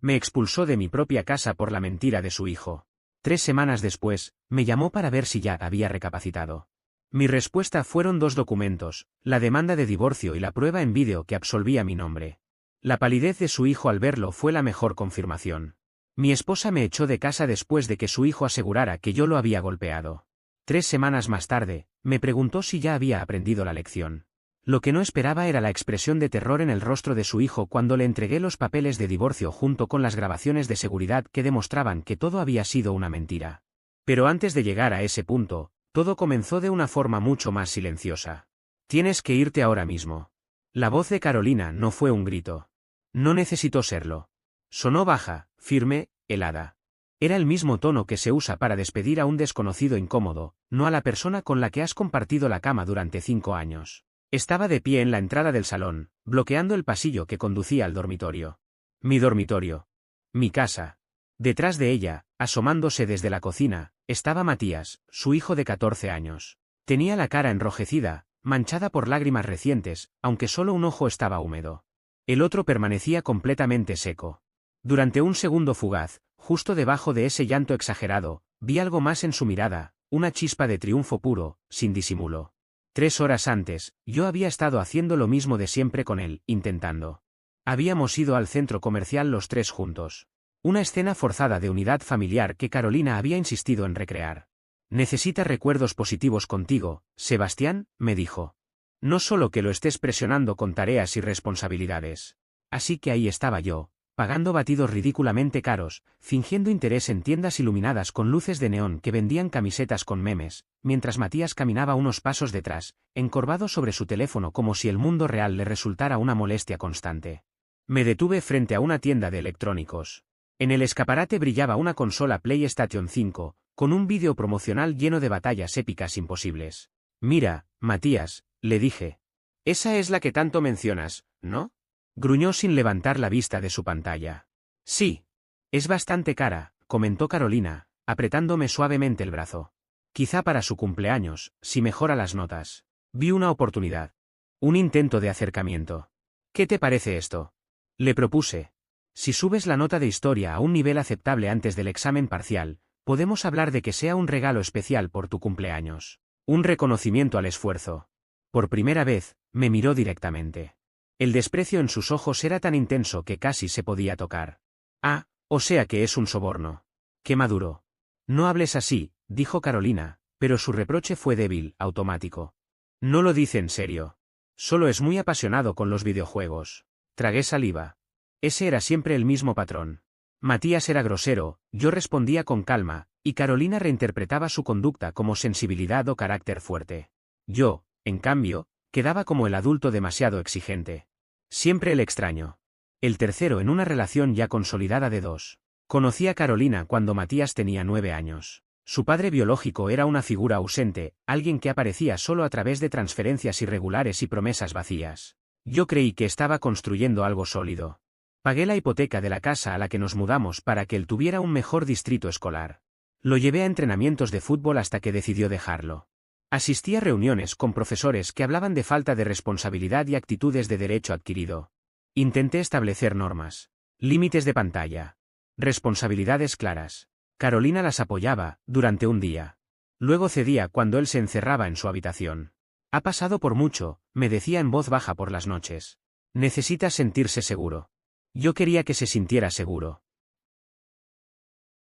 Me expulsó de mi propia casa por la mentira de su hijo. 3 semanas después, me llamó para ver si ya había recapacitado. Mi respuesta fueron 2 documentos, la demanda de divorcio y la prueba en vídeo que absolvía mi nombre. La palidez de su hijo al verlo fue la mejor confirmación. Mi esposa me echó de casa después de que su hijo asegurara que yo lo había golpeado. 3 semanas más tarde, me preguntó si ya había aprendido la lección. Lo que no esperaba era la expresión de terror en el rostro de su hijo cuando le entregué los papeles de divorcio junto con las grabaciones de seguridad que demostraban que todo había sido una mentira. Pero antes de llegar a ese punto, todo comenzó de una forma mucho más silenciosa. Tienes que irte ahora mismo. La voz de Carolina no fue un grito. No necesitó serlo. Sonó baja, firme, helada. Era el mismo tono que se usa para despedir a un desconocido incómodo, no a la persona con la que has compartido la cama durante 5 años. Estaba de pie en la entrada del salón, bloqueando el pasillo que conducía al dormitorio. Mi dormitorio. Mi casa. Detrás de ella, asomándose desde la cocina, estaba Matías, su hijo de 14 años. Tenía la cara enrojecida, manchada por lágrimas recientes, aunque solo un ojo estaba húmedo. El otro permanecía completamente seco. Durante un segundo fugaz, justo debajo de ese llanto exagerado, vi algo más en su mirada, una chispa de triunfo puro, sin disimulo. 3 horas antes, yo había estado haciendo lo mismo de siempre con él, intentando. Habíamos ido al centro comercial los 3 juntos. Una escena forzada de unidad familiar que Carolina había insistido en recrear. Necesita recuerdos positivos contigo, Sebastián, me dijo. No solo que lo estés presionando con tareas y responsabilidades. Así que ahí estaba yo, pagando batidos ridículamente caros, fingiendo interés en tiendas iluminadas con luces de neón que vendían camisetas con memes, mientras Matías caminaba unos pasos detrás, encorvado sobre su teléfono como si el mundo real le resultara una molestia constante. Me detuve frente a una tienda de electrónicos. En el escaparate brillaba una consola PlayStation 5, con un vídeo promocional lleno de batallas épicas imposibles. Mira, Matías, le dije. Esa es la que tanto mencionas, ¿no? Gruñó sin levantar la vista de su pantalla. Sí. Es bastante cara, comentó Carolina, apretándome suavemente el brazo. Quizá para su cumpleaños, si mejora las notas. Vi una oportunidad. Un intento de acercamiento. ¿Qué te parece esto? Le propuse. Si subes la nota de historia a un nivel aceptable antes del examen parcial, podemos hablar de que sea un regalo especial por tu cumpleaños. Un reconocimiento al esfuerzo. Por primera vez, me miró directamente. El desprecio en sus ojos era tan intenso que casi se podía tocar. Ah, o sea que es un soborno. Qué maduro. No hables así, dijo Carolina, pero su reproche fue débil, automático. No lo dice en serio. Solo es muy apasionado con los videojuegos. Tragué saliva. Ese era siempre el mismo patrón. Matías era grosero, yo respondía con calma, y Carolina reinterpretaba su conducta como sensibilidad o carácter fuerte. Yo, en cambio, quedaba como el adulto demasiado exigente. Siempre el extraño. El tercero en una relación ya consolidada de 2. Conocí a Carolina cuando Matías tenía 9 años. Su padre biológico era una figura ausente, alguien que aparecía solo a través de transferencias irregulares y promesas vacías. Yo creí que estaba construyendo algo sólido. Pagué la hipoteca de la casa a la que nos mudamos para que él tuviera un mejor distrito escolar. Lo llevé a entrenamientos de fútbol hasta que decidió dejarlo. Asistí a reuniones con profesores que hablaban de falta de responsabilidad y actitudes de derecho adquirido. Intenté establecer normas, límites de pantalla, responsabilidades claras. Carolina las apoyaba, durante un día. Luego cedía cuando él se encerraba en su habitación. Ha pasado por mucho, me decía en voz baja por las noches. Necesita sentirse seguro. Yo quería que se sintiera seguro.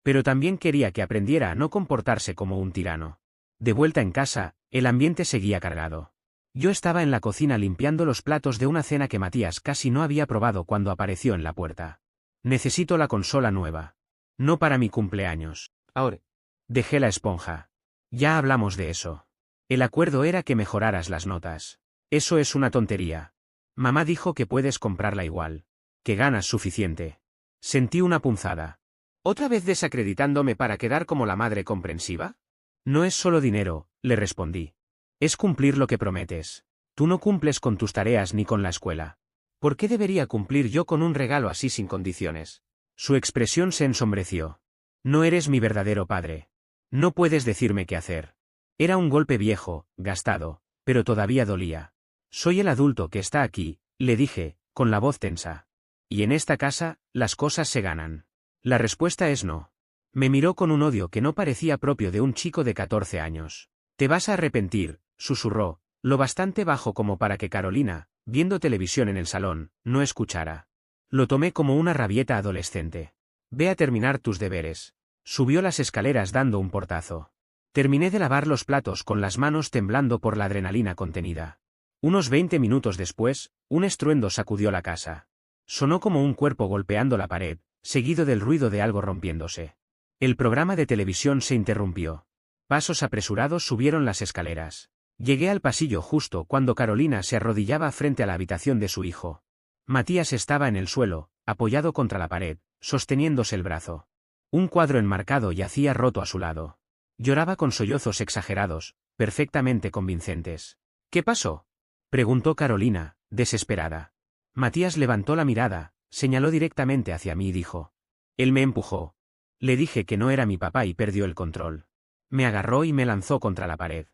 Pero también quería que aprendiera a no comportarse como un tirano. De vuelta en casa, el ambiente seguía cargado. Yo estaba en la cocina limpiando los platos de una cena que Matías casi no había probado cuando apareció en la puerta. Necesito la consola nueva. No para mi cumpleaños. Ahora. Dejé la esponja. Ya hablamos de eso. El acuerdo era que mejoraras las notas. Eso es una tontería. Mamá dijo que puedes comprarla igual. Que ganas suficiente. Sentí una punzada. ¿Otra vez desacreditándome para quedar como la madre comprensiva? No es solo dinero, le respondí. Es cumplir lo que prometes. Tú no cumples con tus tareas ni con la escuela. ¿Por qué debería cumplir yo con un regalo así sin condiciones? Su expresión se ensombreció. No eres mi verdadero padre. No puedes decirme qué hacer. Era un golpe viejo, gastado, pero todavía dolía. Soy el adulto que está aquí, le dije, con la voz tensa. Y en esta casa, las cosas se ganan. La respuesta es no. Me miró con un odio que no parecía propio de un chico de 14 años. Te vas a arrepentir, susurró, lo bastante bajo como para que Carolina, viendo televisión en el salón, no escuchara. Lo tomé como una rabieta adolescente. Ve a terminar tus deberes. Subió las escaleras dando un portazo. Terminé de lavar los platos con las manos temblando por la adrenalina contenida. Unos 20 minutos después, un estruendo sacudió la casa. Sonó como un cuerpo golpeando la pared, seguido del ruido de algo rompiéndose. El programa de televisión se interrumpió. Pasos apresurados subieron las escaleras. Llegué al pasillo justo cuando Carolina se arrodillaba frente a la habitación de su hijo. Matías estaba en el suelo, apoyado contra la pared, sosteniéndose el brazo. Un cuadro enmarcado yacía roto a su lado. Lloraba con sollozos exagerados, perfectamente convincentes. ¿Qué pasó?, preguntó Carolina, desesperada. Matías levantó la mirada, señaló directamente hacia mí y dijo. Él me empujó. Le dije que no era mi papá y perdió el control. Me agarró y me lanzó contra la pared.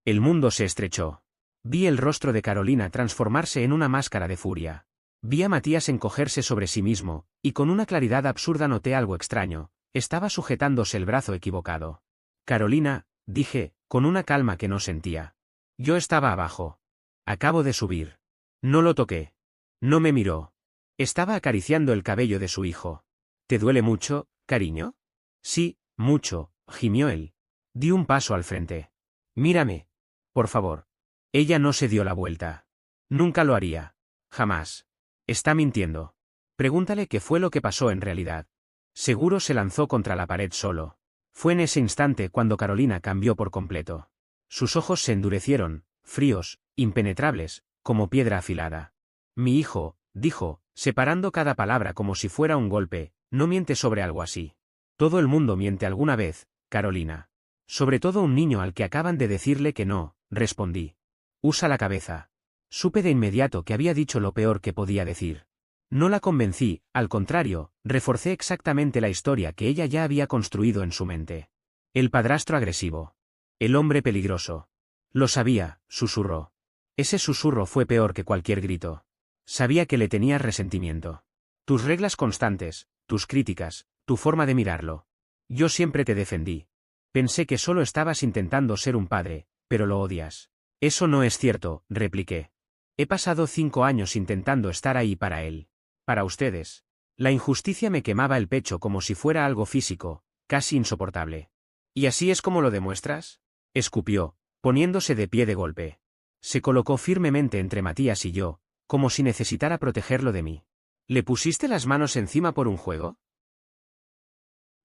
El mundo se estrechó. Vi el rostro de Carolina transformarse en una máscara de furia. Vi a Matías encogerse sobre sí mismo, y con una claridad absurda noté algo extraño. Estaba sujetándose el brazo equivocado. Carolina, dije, con una calma que no sentía. Yo estaba abajo. Acabo de subir. No lo toqué. No me miró. Estaba acariciando el cabello de su hijo. ¿Te duele mucho, cariño? Sí, mucho, gimió él. Di un paso al frente. Mírame. Por favor. Ella no se dio la vuelta. Nunca lo haría. Jamás. Está mintiendo. Pregúntale qué fue lo que pasó en realidad. Seguro se lanzó contra la pared solo. Fue en ese instante cuando Carolina cambió por completo. Sus ojos se endurecieron, fríos, impenetrables, como piedra afilada. Mi hijo, dijo, separando cada palabra como si fuera un golpe, no miente sobre algo así. Todo el mundo miente alguna vez, Carolina. Sobre todo un niño al que acaban de decirle que no, respondí. Usa la cabeza. Supe de inmediato que había dicho lo peor que podía decir. No la convencí, al contrario, reforcé exactamente la historia que ella ya había construido en su mente. El padrastro agresivo. El hombre peligroso. Lo sabía, susurró. Ese susurro fue peor que cualquier grito. Sabía que le tenías resentimiento. Tus reglas constantes, tus críticas, tu forma de mirarlo. Yo siempre te defendí. Pensé que solo estabas intentando ser un padre, pero lo odias. Eso no es cierto, repliqué. He pasado 5 años intentando estar ahí para él. Para ustedes. La injusticia me quemaba el pecho como si fuera algo físico, casi insoportable. ¿Y así es como lo demuestras?, escupió, poniéndose de pie de golpe. Se colocó firmemente entre Matías y yo, como si necesitara protegerlo de mí. ¿Le pusiste las manos encima por un juego?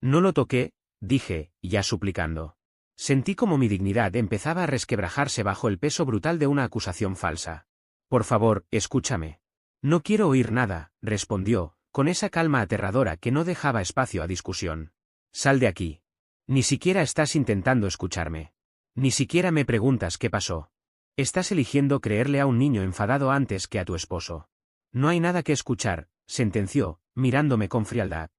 No lo toqué, dije, ya suplicando. Sentí como mi dignidad empezaba a resquebrajarse bajo el peso brutal de una acusación falsa. Por favor, escúchame. No quiero oír nada, respondió, con esa calma aterradora que no dejaba espacio a discusión. Sal de aquí. Ni siquiera estás intentando escucharme. Ni siquiera me preguntas qué pasó. Estás eligiendo creerle a un niño enfadado antes que a tu esposo. No hay nada que escuchar, sentenció, mirándome con frialdad.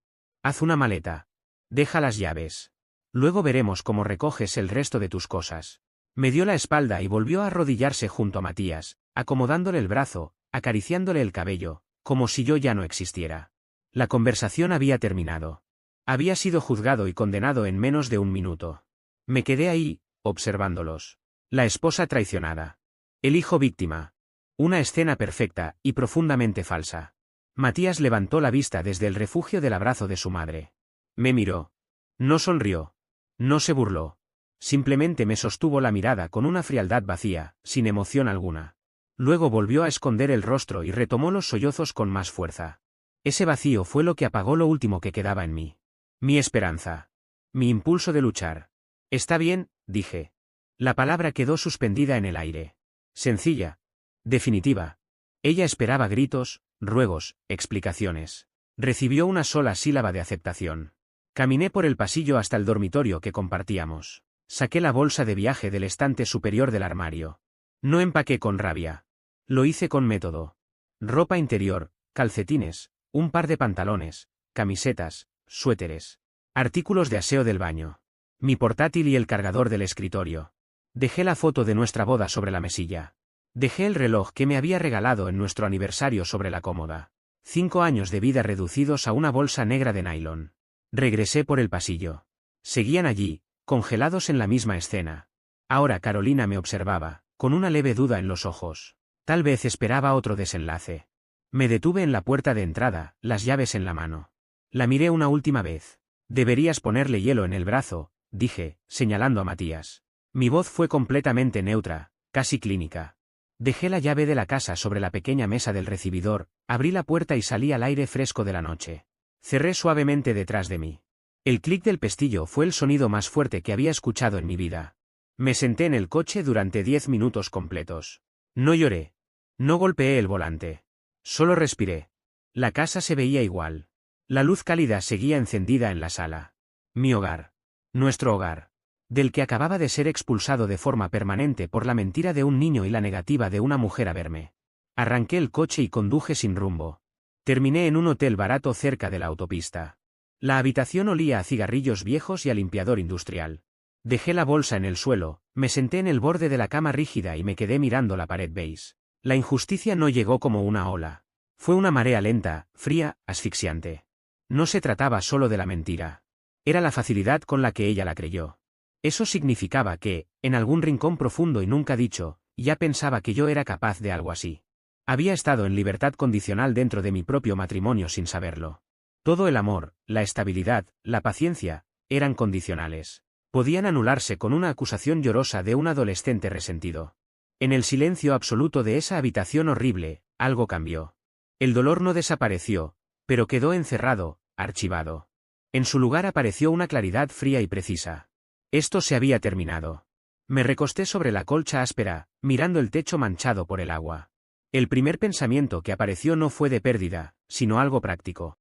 Haz una maleta. Deja las llaves. Luego veremos cómo recoges el resto de tus cosas. Me dio la espalda y volvió a arrodillarse junto a Matías, acomodándole el brazo, acariciándole el cabello, como si yo ya no existiera. La conversación había terminado. Había sido juzgado y condenado en menos de un minuto. Me quedé ahí, observándolos. La esposa traicionada. El hijo víctima. Una escena perfecta y profundamente falsa. Matías levantó la vista desde el refugio del abrazo de su madre. Me miró. No sonrió. No se burló. Simplemente me sostuvo la mirada con una frialdad vacía, sin emoción alguna. Luego volvió a esconder el rostro y retomó los sollozos con más fuerza. Ese vacío fue lo que apagó lo último que quedaba en mí. Mi esperanza. Mi impulso de luchar. Está bien, dije. La palabra quedó suspendida en el aire. Sencilla. Definitiva. Ella esperaba gritos, ruegos, explicaciones. Recibió una sola sílaba de aceptación. Caminé por el pasillo hasta el dormitorio que compartíamos. Saqué la bolsa de viaje del estante superior del armario. No empaqué con rabia. Lo hice con método. Ropa interior, calcetines, un par de pantalones, camisetas, suéteres. Artículos de aseo del baño. Mi portátil y el cargador del escritorio. Dejé la foto de nuestra boda sobre la mesilla. Dejé el reloj que me había regalado en nuestro aniversario sobre la cómoda. 5 años de vida reducidos a una bolsa negra de nylon. Regresé por el pasillo. Seguían allí, congelados en la misma escena. Ahora Carolina me observaba, con una leve duda en los ojos. Tal vez esperaba otro desenlace. Me detuve en la puerta de entrada, las llaves en la mano. La miré una última vez. Deberías ponerle hielo en el brazo, dije, señalando a Matías. Mi voz fue completamente neutra, casi clínica. Dejé la llave de la casa sobre la pequeña mesa del recibidor, abrí la puerta y salí al aire fresco de la noche. Cerré suavemente detrás de mí. El clic del pestillo fue el sonido más fuerte que había escuchado en mi vida. Me senté en el coche durante 10 minutos completos. No lloré. No golpeé el volante. Solo respiré. La casa se veía igual. La luz cálida seguía encendida en la sala. Mi hogar. Nuestro hogar. Del que acababa de ser expulsado de forma permanente por la mentira de un niño y la negativa de una mujer a verme. Arranqué el coche y conduje sin rumbo. Terminé en un hotel barato cerca de la autopista. La habitación olía a cigarrillos viejos y a limpiador industrial. Dejé la bolsa en el suelo, me senté en el borde de la cama rígida y me quedé mirando la pared beige. La injusticia no llegó como una ola. Fue una marea lenta, fría, asfixiante. No se trataba solo de la mentira. Era la facilidad con la que ella la creyó. Eso significaba que, en algún rincón profundo y nunca dicho, ya pensaba que yo era capaz de algo así. Había estado en libertad condicional dentro de mi propio matrimonio sin saberlo. Todo el amor, la estabilidad, la paciencia, eran condicionales. Podían anularse con una acusación llorosa de un adolescente resentido. En el silencio absoluto de esa habitación horrible, algo cambió. El dolor no desapareció, pero quedó encerrado, archivado. En su lugar apareció una claridad fría y precisa. Esto se había terminado. Me recosté sobre la colcha áspera, mirando el techo manchado por el agua. El primer pensamiento que apareció no fue de pérdida, sino algo práctico.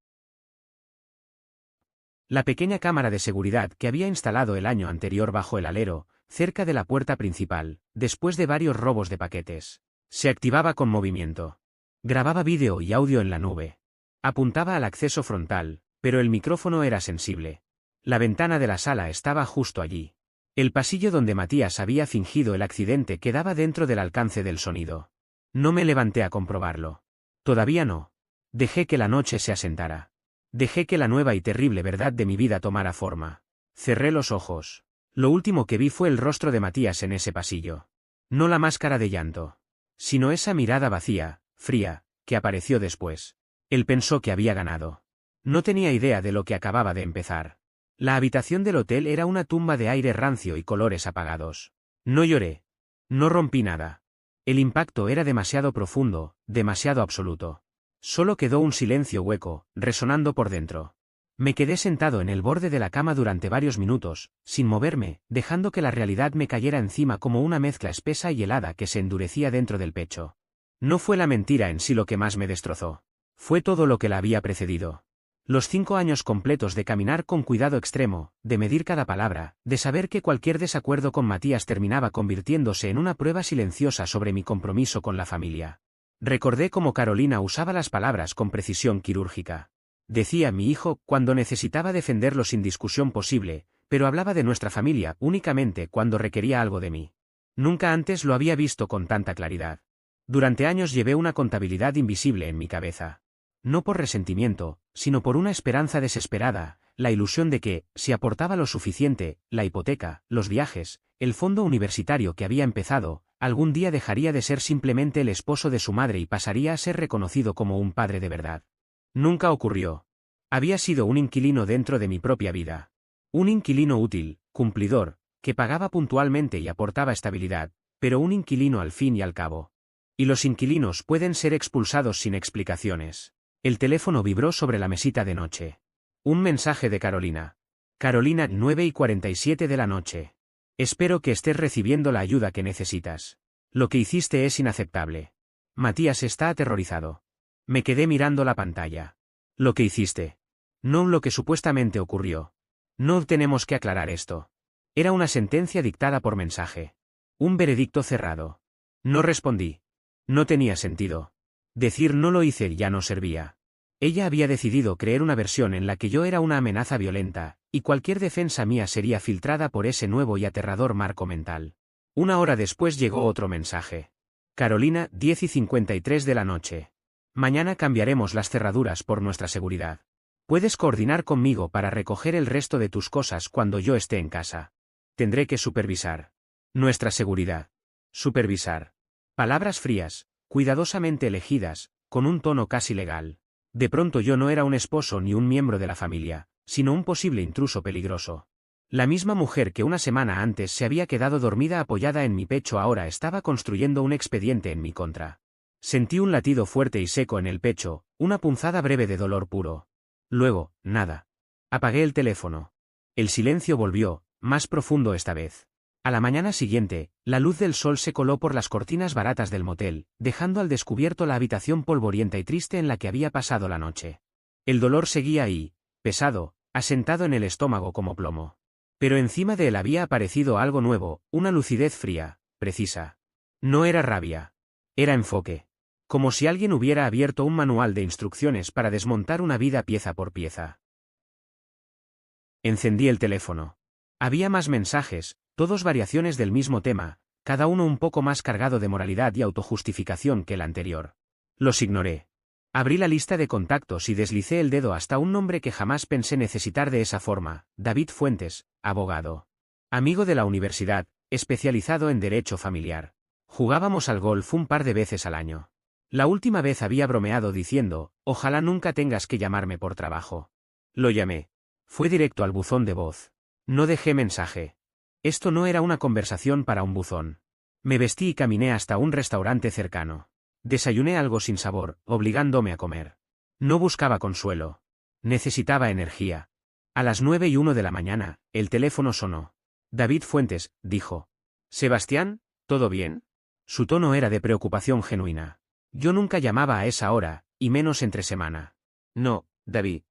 La pequeña cámara de seguridad que había instalado el año anterior bajo el alero, cerca de la puerta principal, después de varios robos de paquetes, se activaba con movimiento. Grababa vídeo y audio en la nube. Apuntaba al acceso frontal, pero el micrófono era sensible. La ventana de la sala estaba justo allí. El pasillo donde Matías había fingido el accidente quedaba dentro del alcance del sonido. No me levanté a comprobarlo. Todavía no. Dejé que la noche se asentara. Dejé que la nueva y terrible verdad de mi vida tomara forma. Cerré los ojos. Lo último que vi fue el rostro de Matías en ese pasillo. No la máscara de llanto, sino esa mirada vacía, fría, que apareció después. Él pensó que había ganado. No tenía idea de lo que acababa de empezar. La habitación del hotel era una tumba de aire rancio y colores apagados. No lloré. No rompí nada. El impacto era demasiado profundo, demasiado absoluto. Solo quedó un silencio hueco, resonando por dentro. Me quedé sentado en el borde de la cama durante varios minutos, sin moverme, dejando que la realidad me cayera encima como una mezcla espesa y helada que se endurecía dentro del pecho. No fue la mentira en sí lo que más me destrozó. Fue todo lo que la había precedido. Los 5 años completos de caminar con cuidado extremo, de medir cada palabra, de saber que cualquier desacuerdo con Matías terminaba convirtiéndose en una prueba silenciosa sobre mi compromiso con la familia. Recordé cómo Carolina usaba las palabras con precisión quirúrgica. Decía mi hijo cuando necesitaba defenderlo sin discusión posible, pero hablaba de nuestra familia únicamente cuando requería algo de mí. Nunca antes lo había visto con tanta claridad. Durante años llevé una contabilidad invisible en mi cabeza. No por resentimiento, sino por una esperanza desesperada, la ilusión de que, si aportaba lo suficiente, la hipoteca, los viajes, el fondo universitario que había empezado, algún día dejaría de ser simplemente el esposo de su madre y pasaría a ser reconocido como un padre de verdad. Nunca ocurrió. Había sido un inquilino dentro de mi propia vida. Un inquilino útil, cumplidor, que pagaba puntualmente y aportaba estabilidad, pero un inquilino al fin y al cabo. Y los inquilinos pueden ser expulsados sin explicaciones. El teléfono vibró sobre la mesita de noche. Un mensaje de Carolina. Carolina, 9:47 de la noche. Espero que estés recibiendo la ayuda que necesitas. Lo que hiciste es inaceptable. Matías está aterrorizado. Me quedé mirando la pantalla. Lo que hiciste. No lo que supuestamente ocurrió. No tenemos que aclarar esto. Era una sentencia dictada por mensaje. Un veredicto cerrado. No respondí. No tenía sentido. Decir no lo hice ya no servía. Ella había decidido creer una versión en la que yo era una amenaza violenta, y cualquier defensa mía sería filtrada por ese nuevo y aterrador marco mental. 1 hora después llegó otro mensaje. Carolina, 10:53 de la noche. Mañana cambiaremos las cerraduras por nuestra seguridad. Puedes coordinar conmigo para recoger el resto de tus cosas cuando yo esté en casa. Tendré que supervisar nuestra seguridad. Supervisar. Palabras frías, cuidadosamente elegidas, con un tono casi legal. De pronto yo no era un esposo ni un miembro de la familia, sino un posible intruso peligroso. La misma mujer que una semana antes se había quedado dormida apoyada en mi pecho ahora estaba construyendo un expediente en mi contra. Sentí un latido fuerte y seco en el pecho, una punzada breve de dolor puro. Luego, nada. Apagué el teléfono. El silencio volvió, más profundo esta vez. A la mañana siguiente, la luz del sol se coló por las cortinas baratas del motel, dejando al descubierto la habitación polvorienta y triste en la que había pasado la noche. El dolor seguía ahí, pesado, asentado en el estómago como plomo. Pero encima de él había aparecido algo nuevo, una lucidez fría, precisa. No era rabia. Era enfoque. Como si alguien hubiera abierto un manual de instrucciones para desmontar una vida pieza por pieza. Encendí el teléfono. Había más mensajes, todos variaciones del mismo tema, cada uno un poco más cargado de moralidad y autojustificación que el anterior. Los ignoré. Abrí la lista de contactos y deslicé el dedo hasta un nombre que jamás pensé necesitar de esa forma: David Fuentes, abogado. Amigo de la universidad, especializado en derecho familiar. Jugábamos al golf un par de veces al año. La última vez había bromeado diciendo: ojalá nunca tengas que llamarme por trabajo. Lo llamé. Fue directo al buzón de voz. No dejé mensaje. Esto no era una conversación para un buzón. Me vestí y caminé hasta un restaurante cercano. Desayuné algo sin sabor, obligándome a comer. No buscaba consuelo. Necesitaba energía. A las 9:01 de la mañana, el teléfono sonó. David Fuentes, dijo. Sebastián, ¿todo bien? Su tono era de preocupación genuina. Yo nunca llamaba a esa hora, y menos entre semana. No, David.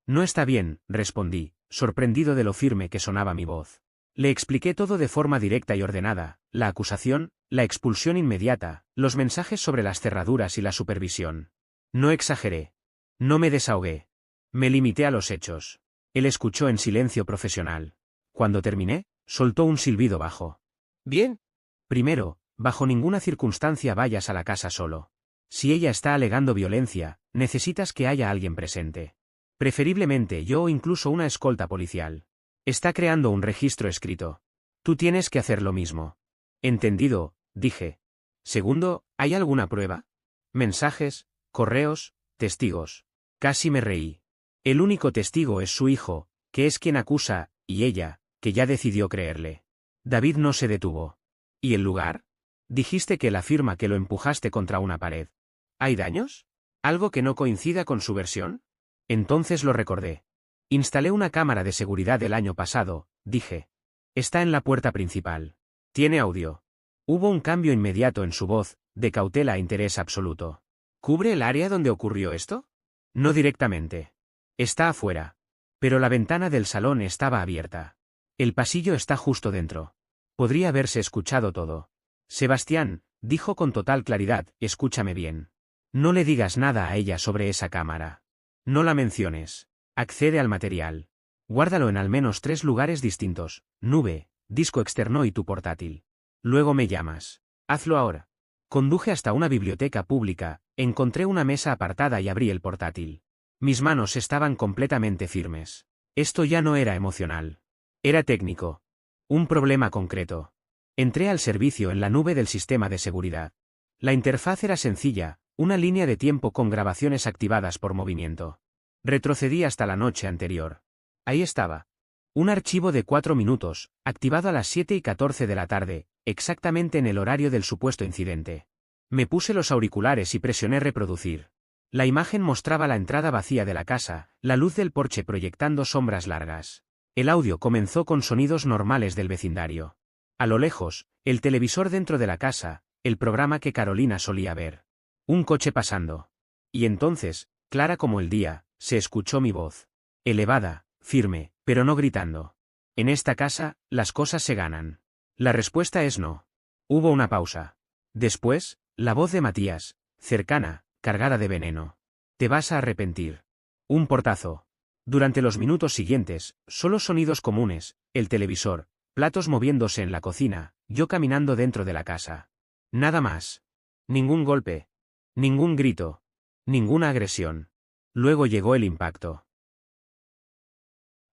No está bien, respondí, sorprendido de lo firme que sonaba mi voz. Le expliqué todo de forma directa y ordenada: la acusación, la expulsión inmediata, los mensajes sobre las cerraduras y la supervisión. No exageré. No me desahogué. Me limité a los hechos. Él escuchó en silencio profesional. Cuando terminé, soltó un silbido bajo. Bien. Primero, bajo ninguna circunstancia vayas a la casa solo. Si ella está alegando violencia, necesitas que haya alguien presente. Preferiblemente yo o incluso una escolta policial. Está creando un registro escrito. Tú tienes que hacer lo mismo. Entendido, dije. Segundo, ¿hay alguna prueba? Mensajes, correos, testigos. Casi me reí. El único testigo es su hijo, que es quien acusa, y ella, que ya decidió creerle. David no se detuvo. ¿Y el lugar? Dijiste que él afirma que lo empujaste contra una pared. ¿Hay daños? ¿Algo que no coincida con su versión? Entonces lo recordé. Instalé una cámara de seguridad el año pasado, dije. Está en la puerta principal. Tiene audio. Hubo un cambio inmediato en su voz, de cautela a interés absoluto. ¿Cubre el área donde ocurrió esto? No directamente. Está afuera. Pero la ventana del salón estaba abierta. El pasillo está justo dentro. Podría haberse escuchado todo. Sebastián, dijo con total claridad, escúchame bien. No le digas nada a ella sobre esa cámara. No la menciones. Accede al material. Guárdalo en al menos 3 lugares distintos: nube, disco externo y tu portátil. Luego me llamas. Hazlo ahora. Conduje hasta una biblioteca pública, encontré una mesa apartada y abrí el portátil. Mis manos estaban completamente firmes. Esto ya no era emocional. Era técnico. Un problema concreto. Entré al servicio en la nube del sistema de seguridad. La interfaz era sencilla, una línea de tiempo con grabaciones activadas por movimiento. Retrocedí hasta la noche anterior. Ahí estaba. Un archivo de 4 minutos, activado a las 7:14 de la tarde, exactamente en el horario del supuesto incidente. Me puse los auriculares y presioné reproducir. La imagen mostraba la entrada vacía de la casa, la luz del porche proyectando sombras largas. El audio comenzó con sonidos normales del vecindario. A lo lejos, el televisor dentro de la casa, el programa que Carolina solía ver. Un coche pasando. Y entonces, clara como el día, se escuchó mi voz. Elevada, firme, pero no gritando. En esta casa, las cosas se ganan. La respuesta es no. Hubo una pausa. Después, la voz de Matías, cercana, cargada de veneno. Te vas a arrepentir. Un portazo. Durante los minutos siguientes, solo sonidos comunes: el televisor, platos moviéndose en la cocina, yo caminando dentro de la casa. Nada más. Ningún golpe. Ningún grito. Ninguna agresión. Luego llegó el impacto.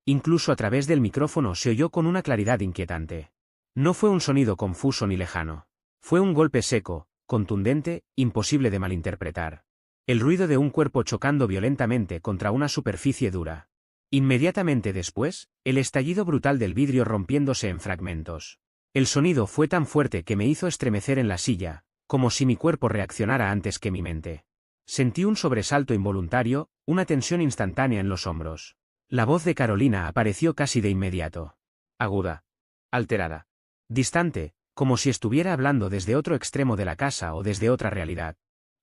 Incluso a través del micrófono se oyó con una claridad inquietante. No fue un sonido confuso ni lejano. Fue un golpe seco, contundente, imposible de malinterpretar. El ruido de un cuerpo chocando violentamente contra una superficie dura. Inmediatamente después, el estallido brutal del vidrio rompiéndose en fragmentos. El sonido fue tan fuerte que me hizo estremecer en la silla, como si mi cuerpo reaccionara antes que mi mente. Sentí un sobresalto involuntario, una tensión instantánea en los hombros. La voz de Carolina apareció casi de inmediato. Aguda. Alterada. Distante, como si estuviera hablando desde otro extremo de la casa o desde otra realidad.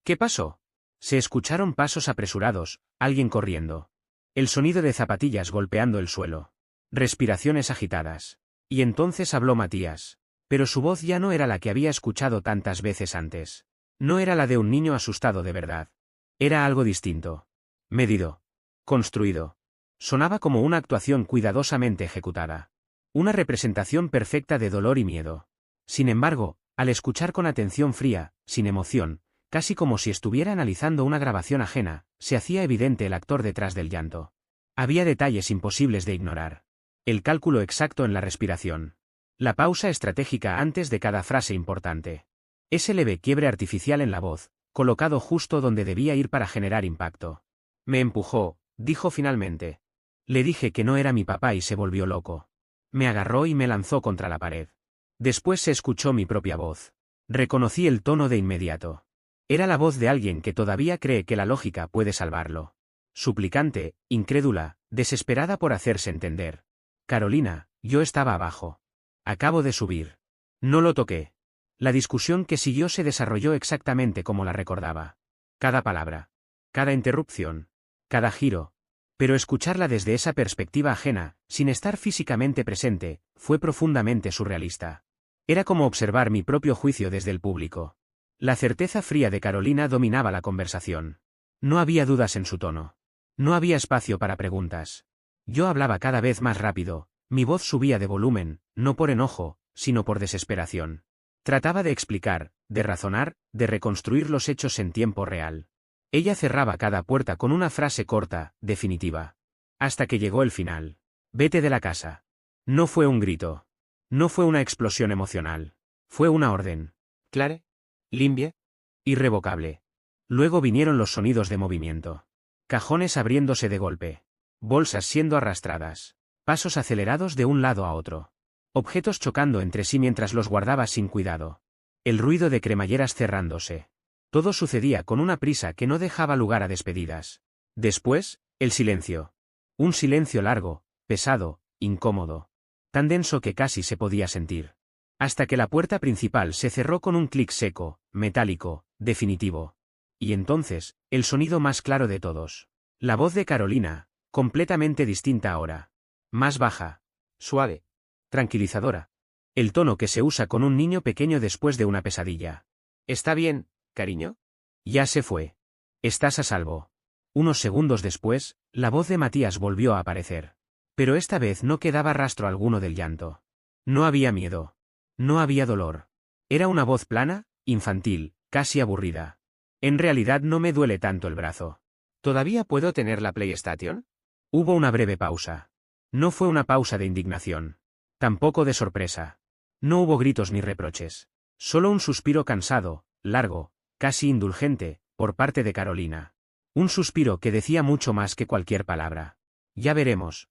¿Qué pasó? Se escucharon pasos apresurados, alguien corriendo. El sonido de zapatillas golpeando el suelo. Respiraciones agitadas. Y entonces habló Matías. Pero su voz ya no era la que había escuchado tantas veces antes. No era la de un niño asustado de verdad. Era algo distinto. Medido. Construido. Sonaba como una actuación cuidadosamente ejecutada. Una representación perfecta de dolor y miedo. Sin embargo, al escuchar con atención fría, sin emoción, casi como si estuviera analizando una grabación ajena, se hacía evidente el actor detrás del llanto. Había detalles imposibles de ignorar. El cálculo exacto en la respiración. La pausa estratégica antes de cada frase importante. Ese leve quiebre artificial en la voz, colocado justo donde debía ir para generar impacto. Me empujó, dijo finalmente. Le dije que no era mi papá y se volvió loco. Me agarró y me lanzó contra la pared. Después se escuchó mi propia voz. Reconocí el tono de inmediato. Era la voz de alguien que todavía cree que la lógica puede salvarlo. Suplicante, incrédula, desesperada por hacerse entender. Carolina, yo estaba abajo. Acabo de subir. No lo toqué. La discusión que siguió se desarrolló exactamente como la recordaba. Cada palabra. Cada interrupción. Cada giro. Pero escucharla desde esa perspectiva ajena, sin estar físicamente presente, fue profundamente surrealista. Era como observar mi propio juicio desde el público. La certeza fría de Carolina dominaba la conversación. No había dudas en su tono. No había espacio para preguntas. Yo hablaba cada vez más rápido, mi voz subía de volumen, no por enojo, sino por desesperación. Trataba de explicar, de razonar, de reconstruir los hechos en tiempo real. Ella cerraba cada puerta con una frase corta, definitiva. Hasta que llegó el final. Vete de la casa. No fue un grito. No fue una explosión emocional. Fue una orden. Clara. Limpia. Irrevocable. Luego vinieron los sonidos de movimiento. Cajones abriéndose de golpe. Bolsas siendo arrastradas. Pasos acelerados de un lado a otro. Objetos chocando entre sí mientras los guardaba sin cuidado. El ruido de cremalleras cerrándose. Todo sucedía con una prisa que no dejaba lugar a despedidas. Después, el silencio. Un silencio largo, pesado, incómodo. Tan denso que casi se podía sentir. Hasta que la puerta principal se cerró con un clic seco, metálico, definitivo. Y entonces, el sonido más claro de todos. La voz de Carolina, completamente distinta ahora. Más baja. Suave. Tranquilizadora. El tono que se usa con un niño pequeño después de una pesadilla. ¿Está bien, cariño? Ya se fue. Estás a salvo. Unos segundos después, la voz de Matías volvió a aparecer. Pero esta vez no quedaba rastro alguno del llanto. No había miedo. No había dolor. Era una voz plana, infantil, casi aburrida. En realidad no me duele tanto el brazo. ¿Todavía puedo tener la PlayStation? Hubo una breve pausa. No fue una pausa de indignación. Tampoco de sorpresa. No hubo gritos ni reproches. Solo un suspiro cansado, largo, casi indulgente, por parte de Carolina. Un suspiro que decía mucho más que cualquier palabra. Ya veremos.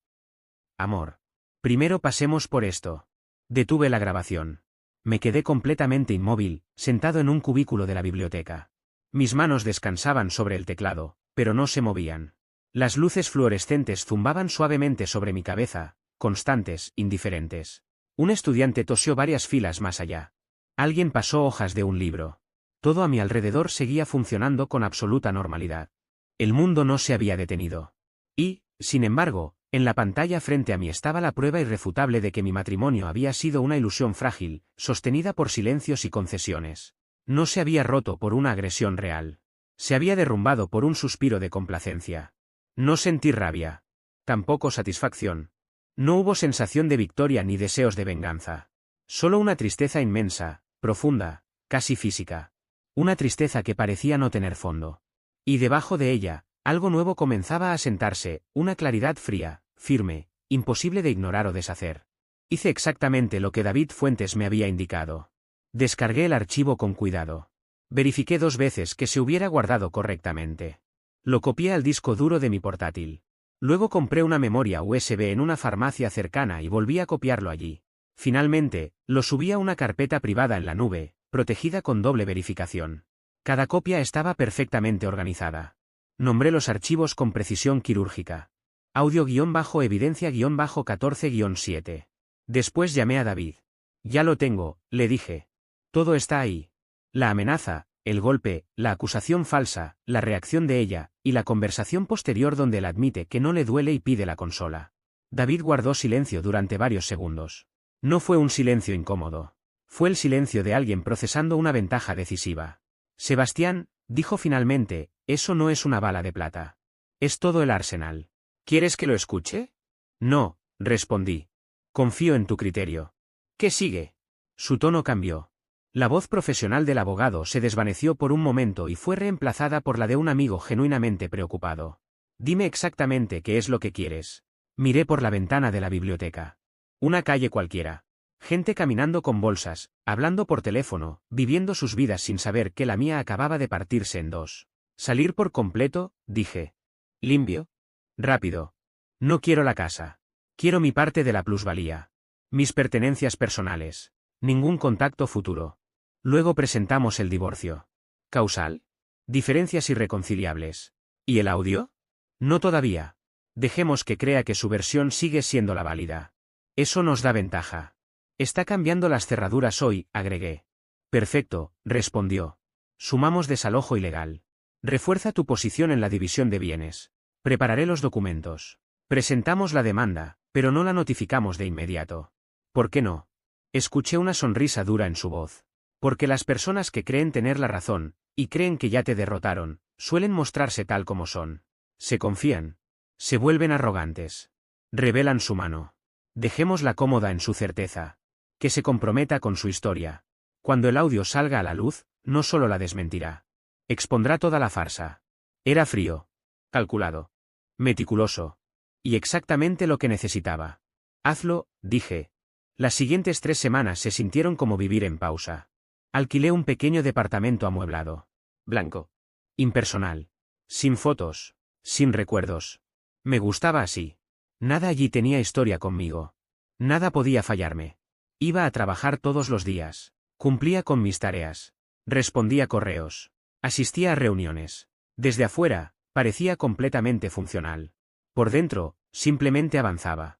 Amor. Primero pasemos por esto. Detuve la grabación. Me quedé completamente inmóvil, sentado en un cubículo de la biblioteca. Mis manos descansaban sobre el teclado, pero no se movían. Las luces fluorescentes zumbaban suavemente sobre mi cabeza, constantes, indiferentes. Un estudiante tosió varias filas más allá. Alguien pasó hojas de un libro. Todo a mi alrededor seguía funcionando con absoluta normalidad. El mundo no se había detenido. Y, sin embargo, en la pantalla frente a mí estaba la prueba irrefutable de que mi matrimonio había sido una ilusión frágil, sostenida por silencios y concesiones. No se había roto por una agresión real. Se había derrumbado por un suspiro de complacencia. No sentí rabia. Tampoco satisfacción. No hubo sensación de victoria ni deseos de venganza. Solo una tristeza inmensa, profunda, casi física. Una tristeza que parecía no tener fondo. Y debajo de ella, algo nuevo comenzaba a sentarse, una claridad fría, firme, imposible de ignorar o deshacer. Hice exactamente lo que David Fuentes me había indicado. Descargué el archivo con cuidado. Verifiqué 2 veces que se hubiera guardado correctamente. Lo copié al disco duro de mi portátil. Luego compré una memoria USB en una farmacia cercana y volví a copiarlo allí. Finalmente, lo subí a una carpeta privada en la nube, protegida con doble verificación. Cada copia estaba perfectamente organizada. Nombré los archivos con precisión quirúrgica. Audio-evidencia-14-7. Después llamé a David. Ya lo tengo, le dije. Todo está ahí. La amenaza, el golpe, la acusación falsa, la reacción de ella, y la conversación posterior donde él admite que no le duele y pide la consola. David guardó silencio durante varios segundos. No fue un silencio incómodo. Fue el silencio de alguien procesando una ventaja decisiva. Sebastián, dijo finalmente, eso no es una bala de plata. Es todo el arsenal. ¿Quieres que lo escuche? No, respondí. Confío en tu criterio. ¿Qué sigue? Su tono cambió. La voz profesional del abogado se desvaneció por un momento y fue reemplazada por la de un amigo genuinamente preocupado. Dime exactamente qué es lo que quieres. Miré por la ventana de la biblioteca. Una calle cualquiera. Gente caminando con bolsas, hablando por teléfono, viviendo sus vidas sin saber que la mía acababa de partirse en 2. Salir por completo, dije. Limpio. Rápido. No quiero la casa. Quiero mi parte de la plusvalía. Mis pertenencias personales. Ningún contacto futuro. Luego presentamos el divorcio. ¿Causal? Diferencias irreconciliables. ¿Y el audio? No todavía. Dejemos que crea que su versión sigue siendo la válida. Eso nos da ventaja. Está cambiando las cerraduras hoy, agregué. Perfecto, respondió. Sumamos desalojo ilegal. Refuerza tu posición en la división de bienes. Prepararé los documentos. Presentamos la demanda, pero no la notificamos de inmediato. ¿Por qué no? Escuché una sonrisa dura en su voz. Porque las personas que creen tener la razón, y creen que ya te derrotaron, suelen mostrarse tal como son. Se confían. Se vuelven arrogantes. Revelan su mano. Dejémosla cómoda en su certeza. Que se comprometa con su historia. Cuando el audio salga a la luz, no solo la desmentirá. Expondrá toda la farsa. Era frío. Calculado. Meticuloso. Y exactamente lo que necesitaba. Hazlo, dije. Las siguientes 3 semanas se sintieron como vivir en pausa. Alquilé un pequeño departamento amueblado. Blanco. Impersonal. Sin fotos. Sin recuerdos. Me gustaba así. Nada allí tenía historia conmigo. Nada podía fallarme. Iba a trabajar todos los días. Cumplía con mis tareas. Respondía correos. Asistía a reuniones. Desde afuera, parecía completamente funcional. Por dentro, simplemente avanzaba.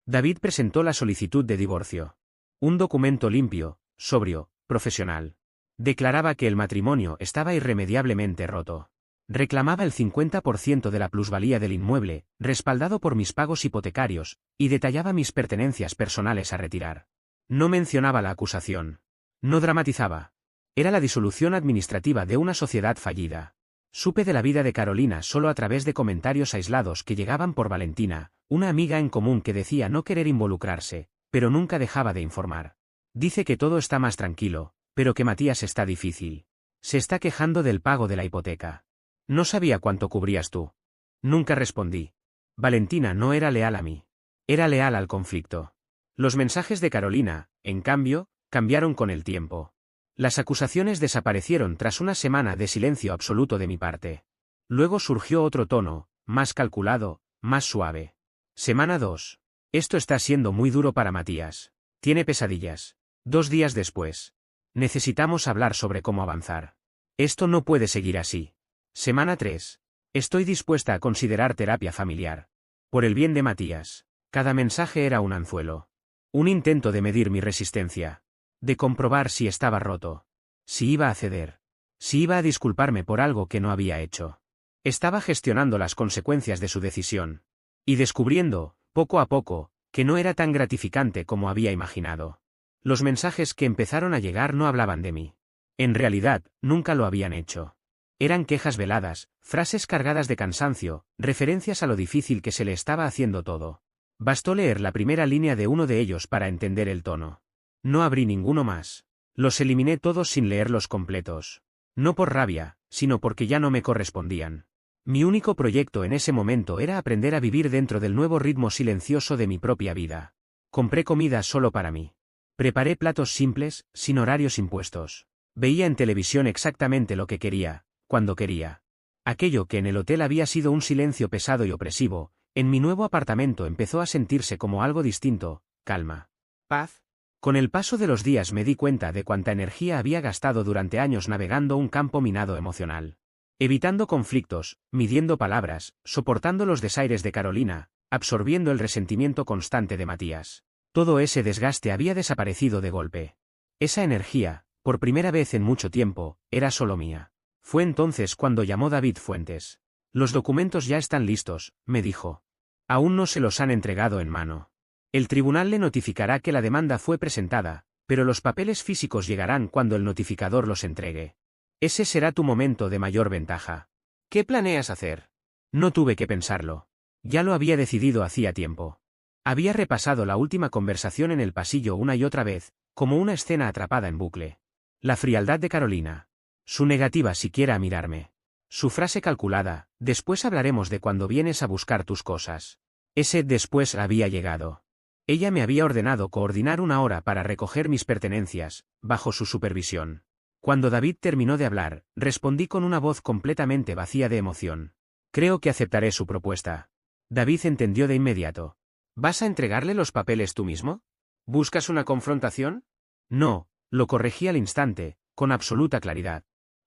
David presentó la solicitud de divorcio. Un documento limpio, sobrio, profesional. Declaraba que el matrimonio estaba irremediablemente roto. Reclamaba el 50% de la plusvalía del inmueble, respaldado por mis pagos hipotecarios, y detallaba mis pertenencias personales a retirar. No mencionaba la acusación. No dramatizaba. Era la disolución administrativa de una sociedad fallida. Supe de la vida de Carolina solo a través de comentarios aislados que llegaban por Valentina, una amiga en común que decía no querer involucrarse, pero nunca dejaba de informar. Dice que todo está más tranquilo, pero que Matías está difícil. Se está quejando del pago de la hipoteca. No sabía cuánto cubrías tú. Nunca respondí. Valentina no era leal a mí. Era leal al conflicto. Los mensajes de Carolina, en cambio, cambiaron con el tiempo. Las acusaciones desaparecieron tras una semana de silencio absoluto de mi parte. Luego surgió otro tono, más calculado, más suave. Semana 2. Esto está siendo muy duro para Matías. Tiene pesadillas. 2 días después. Necesitamos hablar sobre cómo avanzar. Esto no puede seguir así. Semana 3. Estoy dispuesta a considerar terapia familiar. Por el bien de Matías. Cada mensaje era un anzuelo. Un intento de medir mi resistencia. De comprobar si estaba roto. Si iba a ceder. Si iba a disculparme por algo que no había hecho. Estaba gestionando las consecuencias de su decisión. Y descubriendo, poco a poco, que no era tan gratificante como había imaginado. Los mensajes que empezaron a llegar no hablaban de mí. En realidad, nunca lo habían hecho. Eran quejas veladas, frases cargadas de cansancio, referencias a lo difícil que se le estaba haciendo todo. Bastó leer la primera línea de uno de ellos para entender el tono. No abrí ninguno más. Los eliminé todos sin leerlos completos. No por rabia, sino porque ya no me correspondían. Mi único proyecto en ese momento era aprender a vivir dentro del nuevo ritmo silencioso de mi propia vida. Compré comida solo para mí. Preparé platos simples, sin horarios impuestos. Veía en televisión exactamente lo que quería, cuando quería. Aquello que en el hotel había sido un silencio pesado y opresivo, en mi nuevo apartamento empezó a sentirse como algo distinto, calma. Paz. Con el paso de los días me di cuenta de cuánta energía había gastado durante años navegando un campo minado emocional. Evitando conflictos, midiendo palabras, soportando los desaires de Carolina, absorbiendo el resentimiento constante de Matías. Todo ese desgaste había desaparecido de golpe. Esa energía, por primera vez en mucho tiempo, era solo mía. Fue entonces cuando llamó David Fuentes. Los documentos ya están listos, me dijo. Aún no se los han entregado en mano. El tribunal le notificará que la demanda fue presentada, pero los papeles físicos llegarán cuando el notificador los entregue. Ese será tu momento de mayor ventaja. ¿Qué planeas hacer? No tuve que pensarlo. Ya lo había decidido hacía tiempo. Había repasado la última conversación en el pasillo una y otra vez, como una escena atrapada en bucle. La frialdad de Carolina. Su negativa siquiera a mirarme. Su frase calculada, después hablaremos de cuando vienes a buscar tus cosas. Ese después había llegado. Ella me había ordenado coordinar una hora para recoger mis pertenencias, bajo su supervisión. Cuando David terminó de hablar, respondí con una voz completamente vacía de emoción. Creo que aceptaré su propuesta. David entendió de inmediato. ¿Vas a entregarle los papeles tú mismo? ¿Buscas una confrontación? No, lo corregí al instante, con absoluta claridad.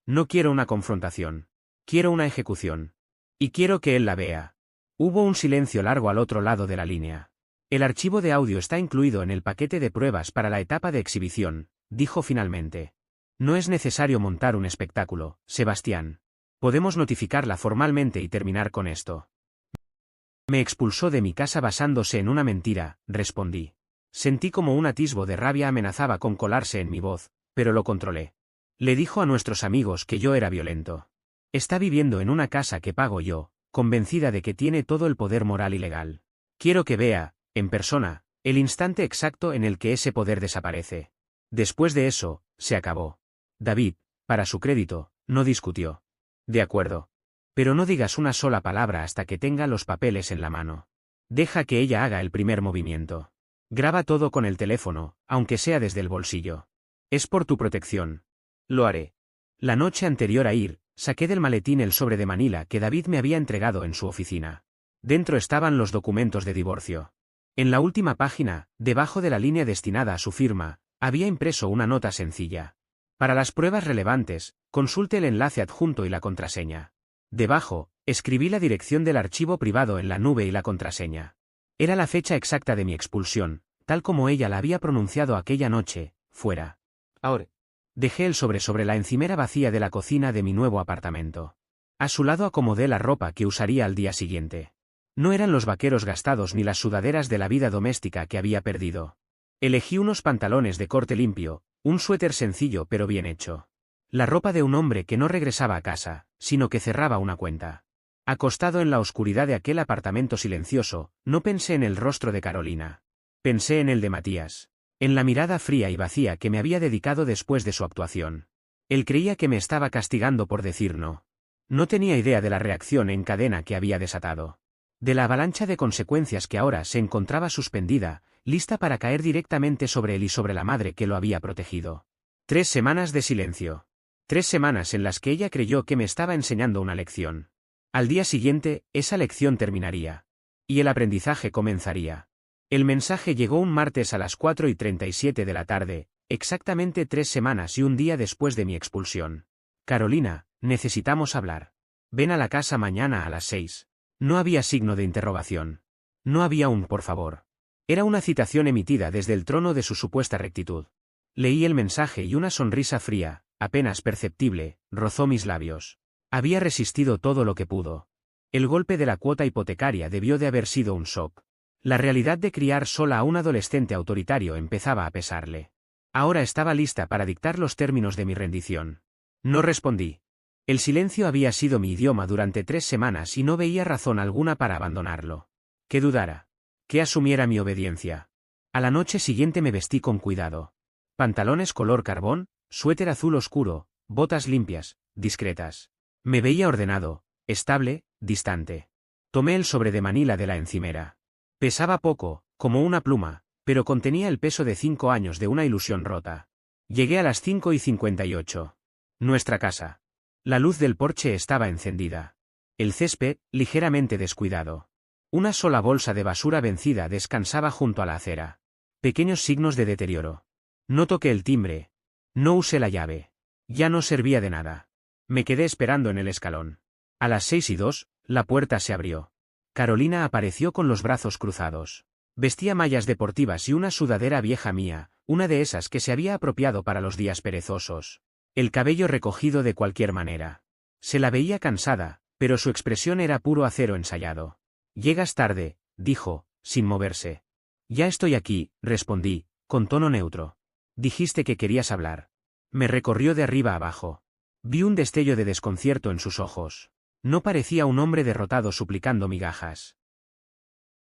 No quiero una confrontación. Quiero una ejecución. Y quiero que él la vea. Hubo un silencio largo al otro lado de la línea. El archivo de audio está incluido en el paquete de pruebas para la etapa de exhibición, dijo finalmente. No es necesario montar un espectáculo, Sebastián. Podemos notificarla formalmente y terminar con esto. Me expulsó de mi casa basándose en una mentira, respondí. Sentí como un atisbo de rabia amenazaba con colarse en mi voz, pero lo controlé. Le dijo a nuestros amigos que yo era violento. Está viviendo en una casa que pago yo, convencida de que tiene todo el poder moral y legal. Quiero que vea, en persona, el instante exacto en el que ese poder desaparece. Después de eso, se acabó. David, para su crédito, no discutió. De acuerdo. Pero no digas una sola palabra hasta que tenga los papeles en la mano. Deja que ella haga el primer movimiento. Graba todo con el teléfono, aunque sea desde el bolsillo. Es por tu protección. Lo haré. La noche anterior a ir, saqué del maletín el sobre de Manila que David me había entregado en su oficina. Dentro estaban los documentos de divorcio. En la última página, debajo de la línea destinada a su firma, había impreso una nota sencilla. Para las pruebas relevantes, consulte el enlace adjunto y la contraseña. Debajo, escribí la dirección del archivo privado en la nube y la contraseña. Era la fecha exacta de mi expulsión, tal como ella la había pronunciado aquella noche, fuera. Ahora. Dejé el sobre la encimera vacía de la cocina de mi nuevo apartamento. A su lado acomodé la ropa que usaría al día siguiente. No eran los vaqueros gastados ni las sudaderas de la vida doméstica que había perdido. Elegí unos pantalones de corte limpio, un suéter sencillo pero bien hecho. La ropa de un hombre que no regresaba a casa, sino que cerraba una cuenta. Acostado en la oscuridad de aquel apartamento silencioso, no pensé en el rostro de Carolina. Pensé en el de Matías. En la mirada fría y vacía que me había dedicado después de su actuación. Él creía que me estaba castigando por decir no. No tenía idea de la reacción en cadena que había desatado. De la avalancha de consecuencias que ahora se encontraba suspendida, lista para caer directamente sobre él y sobre la madre que lo había protegido. 3 semanas de silencio. 3 semanas en las que ella creyó que me estaba enseñando una lección. Al día siguiente, esa lección terminaría. Y el aprendizaje comenzaría. El mensaje llegó un martes a las 4:37 de la tarde, exactamente 3 semanas y un día después de mi expulsión. Carolina, necesitamos hablar. Ven a la casa mañana a las 6. No había signo de interrogación. No había un por favor. Era una citación emitida desde el trono de su supuesta rectitud. Leí el mensaje y una sonrisa fría, apenas perceptible, rozó mis labios. Había resistido todo lo que pudo. El golpe de la cuota hipotecaria debió de haber sido un shock. La realidad de criar sola a un adolescente autoritario empezaba a pesarle. Ahora estaba lista para dictar los términos de mi rendición. No respondí. El silencio había sido mi idioma durante 3 semanas y no veía razón alguna para abandonarlo. Que dudara. Que asumiera mi obediencia. A la noche siguiente me vestí con cuidado. Pantalones color carbón, suéter azul oscuro, botas limpias, discretas. Me veía ordenado, estable, distante. Tomé el sobre de Manila de la encimera. Pesaba poco, como una pluma, pero contenía el peso de 5 años de una ilusión rota. Llegué a las 5:58. Nuestra casa. La luz del porche estaba encendida. El césped, ligeramente descuidado. Una sola bolsa de basura vencida descansaba junto a la acera. Pequeños signos de deterioro. No toqué el timbre. No usé la llave. Ya no servía de nada. Me quedé esperando en el escalón. A las 6:02, la puerta se abrió. Carolina apareció con los brazos cruzados. Vestía mallas deportivas y una sudadera vieja mía, una de esas que se había apropiado para los días perezosos. El cabello recogido de cualquier manera. Se la veía cansada, pero su expresión era puro acero ensayado. «Llegas tarde», dijo, sin moverse. «Ya estoy aquí», respondí, con tono neutro. «Dijiste que querías hablar». Me recorrió de arriba a abajo. Vi un destello de desconcierto en sus ojos. No parecía un hombre derrotado suplicando migajas.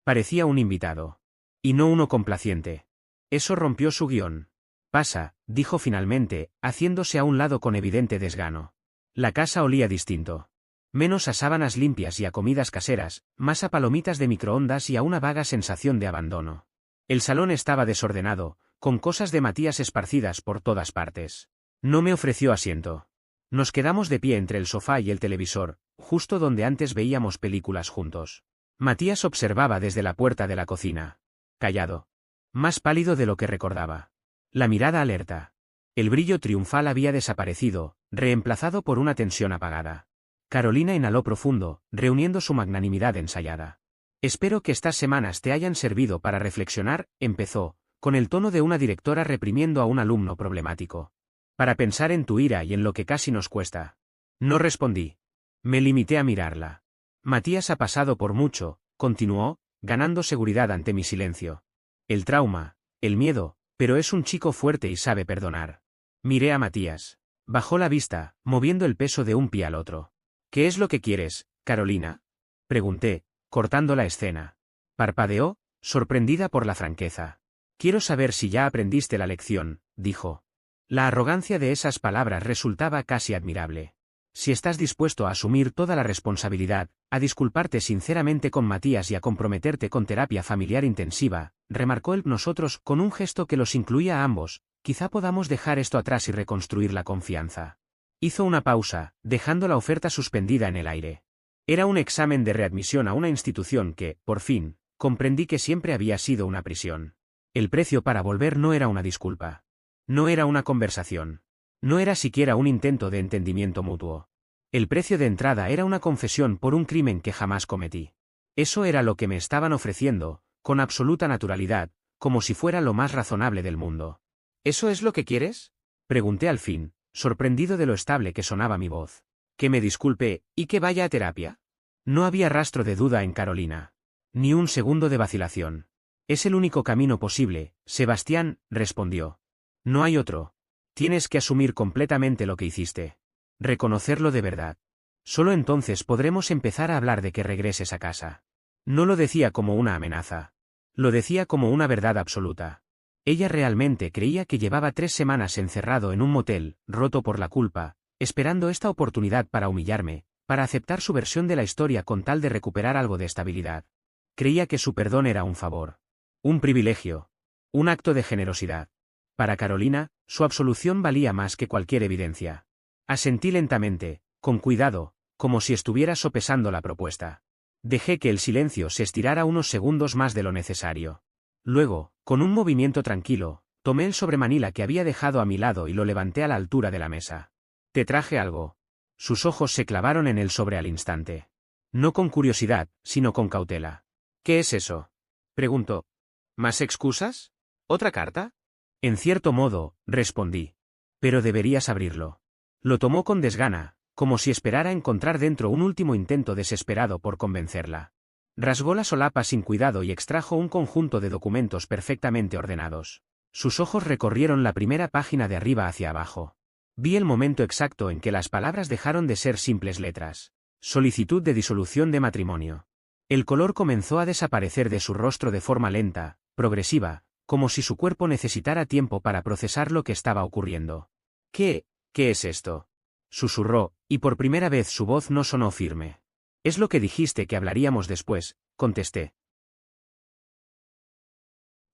Parecía un invitado. Y no uno complaciente. Eso rompió su guión. «Pasa», dijo finalmente, haciéndose a un lado con evidente desgano. La casa olía distinto. Menos a sábanas limpias y a comidas caseras, más a palomitas de microondas y a una vaga sensación de abandono. El salón estaba desordenado, con cosas de Matías esparcidas por todas partes. No me ofreció asiento. Nos quedamos de pie entre el sofá y el televisor, justo donde antes veíamos películas juntos. Matías observaba desde la puerta de la cocina. Callado. Más pálido de lo que recordaba. La mirada alerta. El brillo triunfal había desaparecido, reemplazado por una tensión apagada. Carolina inhaló profundo, reuniendo su magnanimidad ensayada. «Espero que estas semanas te hayan servido para reflexionar», empezó, con el tono de una directora reprimiendo a un alumno problemático. «Para pensar en tu ira y en lo que casi nos cuesta». No respondí. Me limité a mirarla. «Matías ha pasado por mucho», continuó, ganando seguridad ante mi silencio. «El trauma, el miedo, pero es un chico fuerte y sabe perdonar». Miré a Matías. Bajó la vista, moviendo el peso de un pie al otro. «¿Qué es lo que quieres, Carolina?», pregunté, cortando la escena. Parpadeó, sorprendida por la franqueza. «Quiero saber si ya aprendiste la lección», dijo. La arrogancia de esas palabras resultaba casi admirable. «Si estás dispuesto a asumir toda la responsabilidad, a disculparte sinceramente con Matías y a comprometerte con terapia familiar intensiva», remarcó él nosotros con un gesto que los incluía a ambos, «quizá podamos dejar esto atrás y reconstruir la confianza». Hizo una pausa, dejando la oferta suspendida en el aire. Era un examen de readmisión a una institución que, por fin, comprendí que siempre había sido una prisión. El precio para volver no era una disculpa. No era una conversación. No era siquiera un intento de entendimiento mutuo. El precio de entrada era una confesión por un crimen que jamás cometí. Eso era lo que me estaban ofreciendo, con absoluta naturalidad, como si fuera lo más razonable del mundo. «¿Eso es lo que quieres?», pregunté al fin, sorprendido de lo estable que sonaba mi voz. «Que me disculpe, y que vaya a terapia». No había rastro de duda en Carolina. Ni un segundo de vacilación. «Es el único camino posible, Sebastián», respondió. «No hay otro. Tienes que asumir completamente lo que hiciste. Reconocerlo de verdad. Solo entonces podremos empezar a hablar de que regreses a casa». No lo decía como una amenaza. Lo decía como una verdad absoluta. Ella realmente creía que llevaba 3 semanas encerrado en un motel, roto por la culpa, esperando esta oportunidad para humillarme, para aceptar su versión de la historia con tal de recuperar algo de estabilidad. Creía que su perdón era un favor. Un privilegio. Un acto de generosidad. Para Carolina, su absolución valía más que cualquier evidencia. Asentí lentamente, con cuidado, como si estuviera sopesando la propuesta. Dejé que el silencio se estirara unos segundos más de lo necesario. Luego, con un movimiento tranquilo, tomé el sobre Manila que había dejado a mi lado y lo levanté a la altura de la mesa. «Te traje algo». Sus ojos se clavaron en el sobre al instante. No con curiosidad, sino con cautela. «¿Qué es eso?», preguntó. «¿Más excusas? ¿Otra carta?». «En cierto modo», respondí. «Pero deberías abrirlo». Lo tomó con desgana, como si esperara encontrar dentro un último intento desesperado por convencerla. Rasgó la solapa sin cuidado y extrajo un conjunto de documentos perfectamente ordenados. Sus ojos recorrieron la primera página de arriba hacia abajo. Vi el momento exacto en que las palabras dejaron de ser simples letras. Solicitud de disolución de matrimonio. El color comenzó a desaparecer de su rostro de forma lenta, progresiva, como si su cuerpo necesitara tiempo para procesar lo que estaba ocurriendo. ¿Qué ¿Qué es esto? Susurró, y por primera vez su voz no sonó firme. Es lo que dijiste que hablaríamos después, contesté.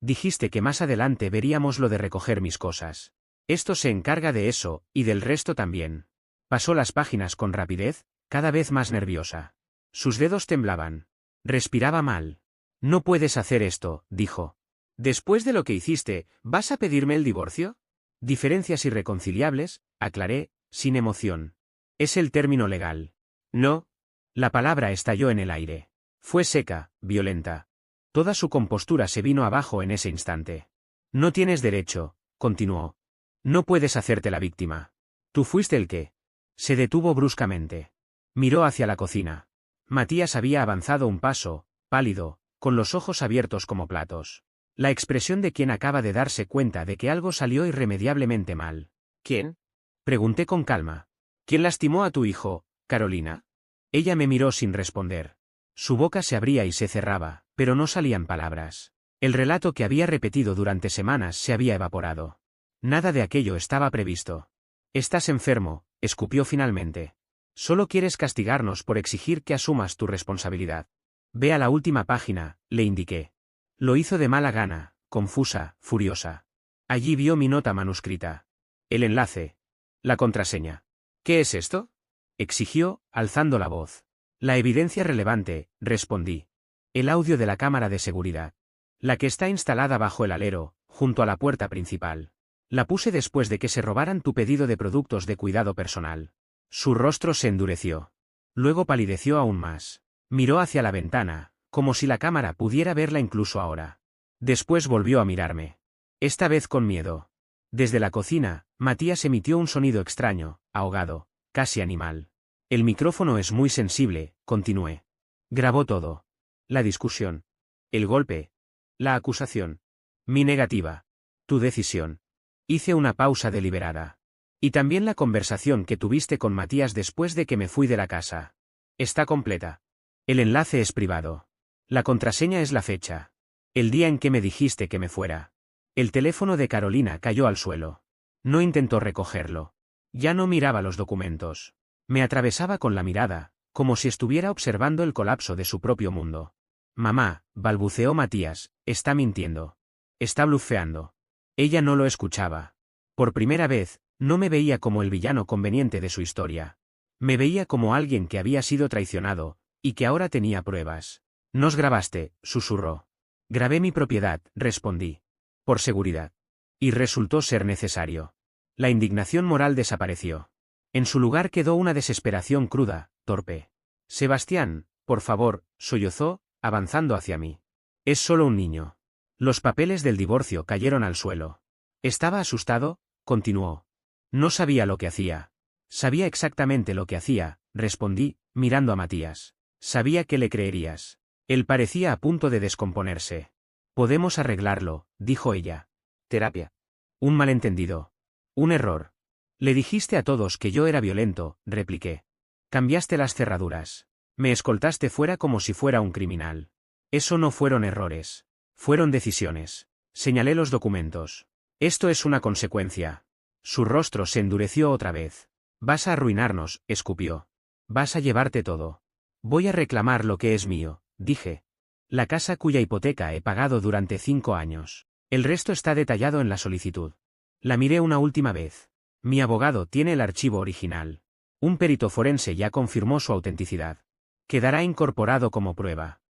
Dijiste que más adelante veríamos lo de recoger mis cosas. Esto se encarga de eso, y del resto también. Pasó las páginas con rapidez, cada vez más nerviosa. Sus dedos temblaban. Respiraba mal. No puedes hacer esto, dijo. Después de lo que hiciste, ¿vas a pedirme el divorcio? Diferencias irreconciliables, aclaré, sin emoción. Es el término legal. No. La palabra estalló en el aire. Fue seca, violenta. Toda su compostura se vino abajo en ese instante. No tienes derecho, continuó. No puedes hacerte la víctima. Tú fuiste el que. Se detuvo bruscamente. Miró hacia la cocina. Matías había avanzado un paso, pálido, con los ojos abiertos como platos. La expresión de quien acaba de darse cuenta de que algo salió irremediablemente mal. ¿Quién? Pregunté con calma. ¿Quién lastimó a tu hijo, Carolina? Ella me miró sin responder. Su boca se abría y se cerraba, pero no salían palabras. El relato que había repetido durante semanas se había evaporado. Nada de aquello estaba previsto. Estás enfermo, escupió finalmente. Solo quieres castigarnos por exigir que asumas tu responsabilidad. Ve a la última página, le indiqué. Lo hizo de mala gana, confusa, furiosa. Allí vio mi nota manuscrita. El enlace. La contraseña. ¿Qué es esto? Exigió, alzando la voz. La evidencia relevante, respondí. El audio de la cámara de seguridad. La que está instalada bajo el alero, junto a la puerta principal. La puse después de que se robaran tu pedido de productos de cuidado personal. Su rostro se endureció. Luego palideció aún más. Miró hacia la ventana, como si la cámara pudiera verla incluso ahora. Después volvió a mirarme. Esta vez con miedo. Desde la cocina, Matías emitió un sonido extraño, ahogado, casi animal. El micrófono es muy sensible, continué. Grabó todo. La discusión. El golpe. La acusación. Mi negativa. Tu decisión. Hice una pausa deliberada. Y también la conversación que tuviste con Matías después de que me fui de la casa. Está completa. El enlace es privado. La contraseña es la fecha. El día en que me dijiste que me fuera. El teléfono de Carolina cayó al suelo. No intentó recogerlo. Ya no miraba los documentos. Me atravesaba con la mirada, como si estuviera observando el colapso de su propio mundo. Mamá, balbuceó Matías, está mintiendo. Está blufeando. Ella no lo escuchaba. Por primera vez, no me veía como el villano conveniente de su historia. Me veía como alguien que había sido traicionado, y que ahora tenía pruebas. Nos grabaste, susurró. Grabé mi propiedad, respondí. Por seguridad. Y resultó ser necesario. La indignación moral desapareció. En su lugar quedó una desesperación cruda, torpe. Sebastián, por favor, sollozó, avanzando hacia mí. Es solo un niño. Los papeles del divorcio cayeron al suelo. Estaba asustado, continuó. No sabía lo que hacía. Sabía exactamente lo que hacía, respondí, mirando a Matías. Sabía que le creerías. Él parecía a punto de descomponerse. Podemos arreglarlo, dijo ella. Terapia. Un malentendido. Un error. Le dijiste a todos que yo era violento, repliqué. Cambiaste las cerraduras. Me escoltaste fuera como si fuera un criminal. Eso no fueron errores. Fueron decisiones. Señalé los documentos. Esto es una consecuencia. Su rostro se endureció otra vez. Vas a arruinarnos, escupió. Vas a llevarte todo. Voy a reclamar lo que es mío, dije. La casa cuya hipoteca he pagado durante 5 años. El resto está detallado en la solicitud. La miré una última vez. Mi abogado tiene el archivo original. Un perito forense ya confirmó su autenticidad. Quedará incorporado como prueba.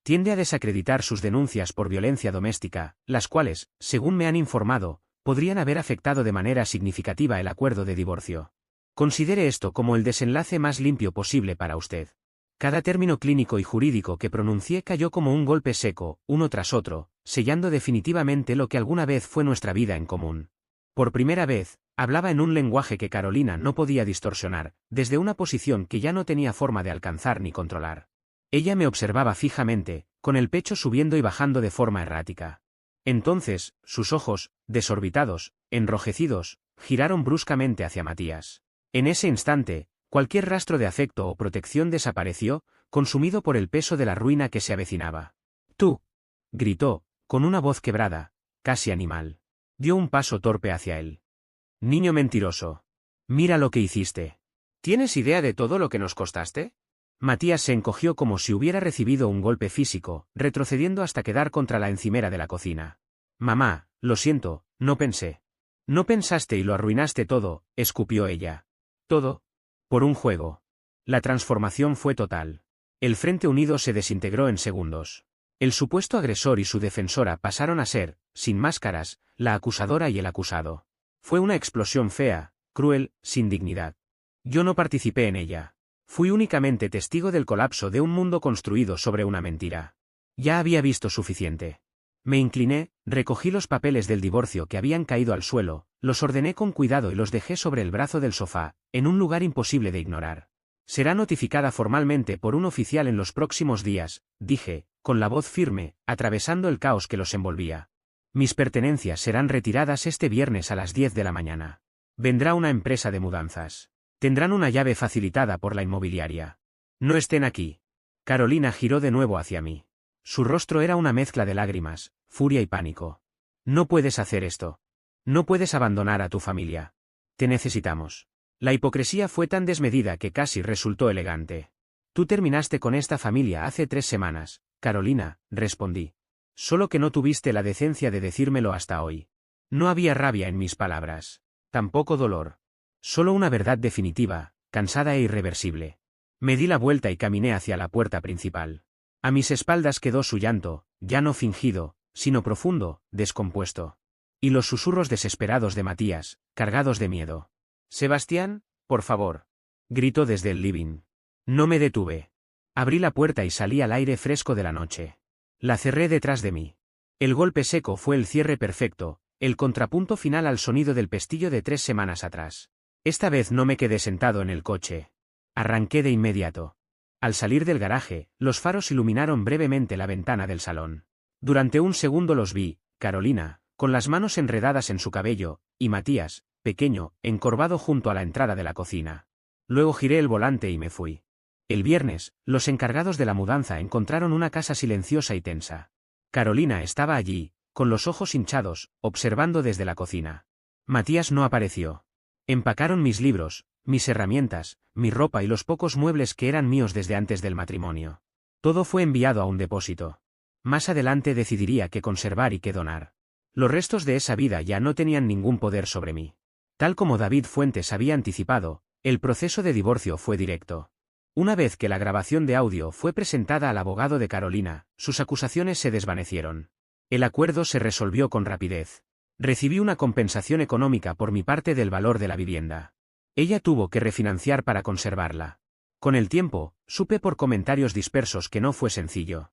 Tiende a desacreditar sus denuncias por violencia doméstica, las cuales, según me han informado, podrían haber afectado de manera significativa el acuerdo de divorcio. Considere esto como el desenlace más limpio posible para usted. Cada término clínico y jurídico que pronuncié cayó como un golpe seco, uno tras otro, sellando definitivamente lo que alguna vez fue nuestra vida en común. Por primera vez, hablaba en un lenguaje que Carolina no podía distorsionar, desde una posición que ya no tenía forma de alcanzar ni controlar. Ella me observaba fijamente, con el pecho subiendo y bajando de forma errática. Entonces, sus ojos, desorbitados, enrojecidos, giraron bruscamente hacia Matías. En ese instante, cualquier rastro de afecto o protección desapareció, consumido por el peso de la ruina que se avecinaba. ¡Tú! Gritó, con una voz quebrada, casi animal. Dio un paso torpe hacia él. Niño mentiroso. Mira lo que hiciste. ¿Tienes idea de todo lo que nos costaste? Matías se encogió como si hubiera recibido un golpe físico, retrocediendo hasta quedar contra la encimera de la cocina. Mamá, lo siento, no pensé. No pensaste y lo arruinaste todo, escupió ella. ¿Todo? Por un juego. La transformación fue total. El Frente Unido se desintegró en segundos. El supuesto agresor y su defensora pasaron a ser, sin máscaras, la acusadora y el acusado. Fue una explosión fea, cruel, sin dignidad. Yo no participé en ella. Fui únicamente testigo del colapso de un mundo construido sobre una mentira. Ya había visto suficiente. Me incliné, recogí los papeles del divorcio que habían caído al suelo, los ordené con cuidado y los dejé sobre el brazo del sofá, en un lugar imposible de ignorar. Será notificada formalmente por un oficial en los próximos días, dije, con la voz firme, atravesando el caos que los envolvía. Mis pertenencias serán retiradas este viernes a las 10 de la mañana. Vendrá una empresa de mudanzas. Tendrán una llave facilitada por la inmobiliaria. No estén aquí. Carolina giró de nuevo hacia mí. Su rostro era una mezcla de lágrimas, furia y pánico. No puedes hacer esto. No puedes abandonar a tu familia. Te necesitamos. La hipocresía fue tan desmedida que casi resultó elegante. Tú terminaste con esta familia hace 3 semanas, Carolina, respondí. Solo que no tuviste la decencia de decírmelo hasta hoy. No había rabia en mis palabras. Tampoco dolor. Solo una verdad definitiva, cansada e irreversible. Me di la vuelta y caminé hacia la puerta principal. A mis espaldas quedó su llanto, ya no fingido, sino profundo, descompuesto. Y los susurros desesperados de Matías, cargados de miedo. Sebastián, por favor. Gritó desde el living. No me detuve. Abrí la puerta y salí al aire fresco de la noche. La cerré detrás de mí. El golpe seco fue el cierre perfecto, el contrapunto final al sonido del pestillo de 3 semanas atrás. Esta vez no me quedé sentado en el coche. Arranqué de inmediato. Al salir del garaje, los faros iluminaron brevemente la ventana del salón. Durante un segundo los vi, Carolina, con las manos enredadas en su cabello, y Matías, pequeño, encorvado junto a la entrada de la cocina. Luego giré el volante y me fui. El viernes, los encargados de la mudanza encontraron una casa silenciosa y tensa. Carolina estaba allí, con los ojos hinchados, observando desde la cocina. Matías no apareció. Empacaron mis libros, mis herramientas, mi ropa y los pocos muebles que eran míos desde antes del matrimonio. Todo fue enviado a un depósito. Más adelante decidiría qué conservar y qué donar. Los restos de esa vida ya no tenían ningún poder sobre mí. Tal como David Fuentes había anticipado, el proceso de divorcio fue directo. Una vez que la grabación de audio fue presentada al abogado de Carolina, sus acusaciones se desvanecieron. El acuerdo se resolvió con rapidez. Recibí una compensación económica por mi parte del valor de la vivienda. Ella tuvo que refinanciar para conservarla. Con el tiempo, supe por comentarios dispersos que no fue sencillo.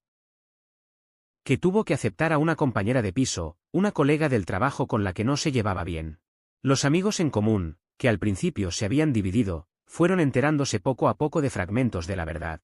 Que tuvo que aceptar a una compañera de piso, una colega del trabajo con la que no se llevaba bien. Los amigos en común, que al principio se habían dividido, fueron enterándose poco a poco de fragmentos de la verdad.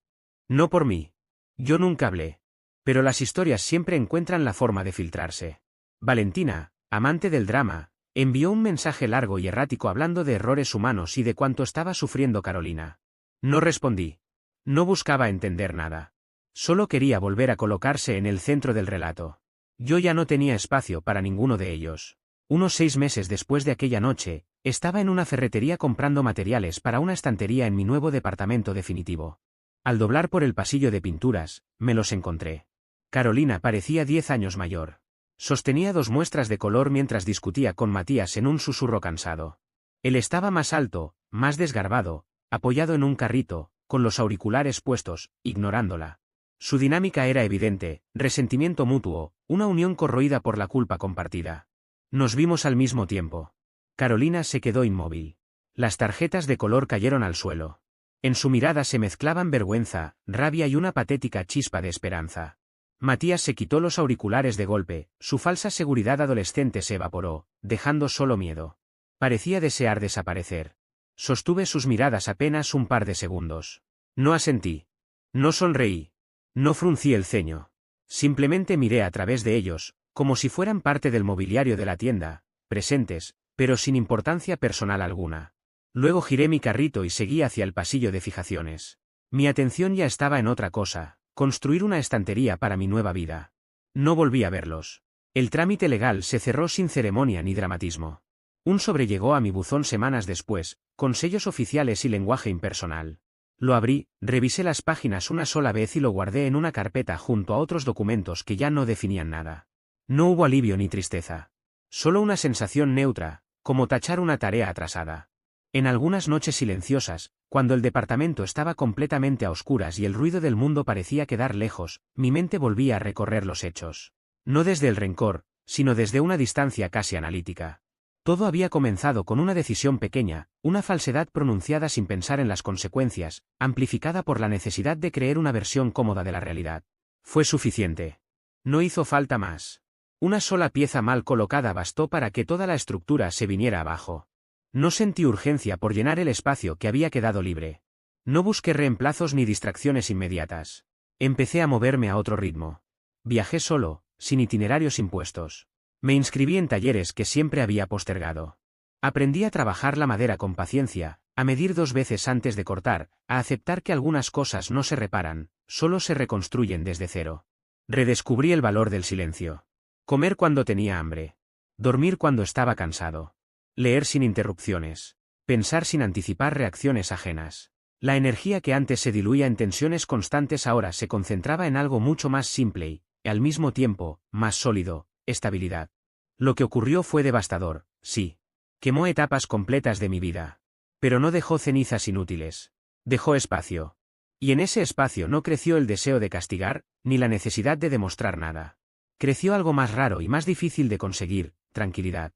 No por mí. Yo nunca hablé. Pero las historias siempre encuentran la forma de filtrarse. Valentina, amante del drama, envió un mensaje largo y errático hablando de errores humanos y de cuánto estaba sufriendo Carolina. No respondí. No buscaba entender nada. Solo quería volver a colocarse en el centro del relato. Yo ya no tenía espacio para ninguno de ellos. Unos 6 meses después de aquella noche, estaba en una ferretería comprando materiales para una estantería en mi nuevo departamento definitivo. Al doblar por el pasillo de pinturas, me los encontré. Carolina parecía 10 años mayor. Sostenía 2 muestras de color mientras discutía con Matías en un susurro cansado. Él estaba más alto, más desgarbado, apoyado en un carrito, con los auriculares puestos, ignorándola. Su dinámica era evidente, resentimiento mutuo, una unión corroída por la culpa compartida. Nos vimos al mismo tiempo. Carolina se quedó inmóvil. Las tarjetas de color cayeron al suelo. En su mirada se mezclaban vergüenza, rabia y una patética chispa de esperanza. Matías se quitó los auriculares de golpe, su falsa seguridad adolescente se evaporó, dejando solo miedo. Parecía desear desaparecer. Sostuve sus miradas apenas un par de segundos. No asentí. No sonreí. No fruncí el ceño. Simplemente miré a través de ellos, como si fueran parte del mobiliario de la tienda, presentes, pero sin importancia personal alguna. Luego giré mi carrito y seguí hacia el pasillo de fijaciones. Mi atención ya estaba en otra cosa, construir una estantería para mi nueva vida. No volví a verlos. El trámite legal se cerró sin ceremonia ni dramatismo. Un sobre llegó a mi buzón semanas después, con sellos oficiales y lenguaje impersonal. Lo abrí, revisé las páginas una sola vez y lo guardé en una carpeta junto a otros documentos que ya no definían nada. No hubo alivio ni tristeza. Solo una sensación neutra, como tachar una tarea atrasada. En algunas noches silenciosas, cuando el departamento estaba completamente a oscuras y el ruido del mundo parecía quedar lejos, mi mente volvía a recorrer los hechos. No desde el rencor, sino desde una distancia casi analítica. Todo había comenzado con una decisión pequeña, una falsedad pronunciada sin pensar en las consecuencias, amplificada por la necesidad de creer una versión cómoda de la realidad. Fue suficiente. No hizo falta más. Una sola pieza mal colocada bastó para que toda la estructura se viniera abajo. No sentí urgencia por llenar el espacio que había quedado libre. No busqué reemplazos ni distracciones inmediatas. Empecé a moverme a otro ritmo. Viajé solo, sin itinerarios impuestos. Me inscribí en talleres que siempre había postergado. Aprendí a trabajar la madera con paciencia, a medir 2 veces antes de cortar, a aceptar que algunas cosas no se reparan, solo se reconstruyen desde cero. Redescubrí el valor del silencio. Comer cuando tenía hambre. Dormir cuando estaba cansado. Leer sin interrupciones. Pensar sin anticipar reacciones ajenas. La energía que antes se diluía en tensiones constantes ahora se concentraba en algo mucho más simple y, al mismo tiempo, más sólido: estabilidad. Lo que ocurrió fue devastador, sí. Quemó etapas completas de mi vida. Pero no dejó cenizas inútiles. Dejó espacio. Y en ese espacio no creció el deseo de castigar, ni la necesidad de demostrar nada. Creció algo más raro y más difícil de conseguir: tranquilidad.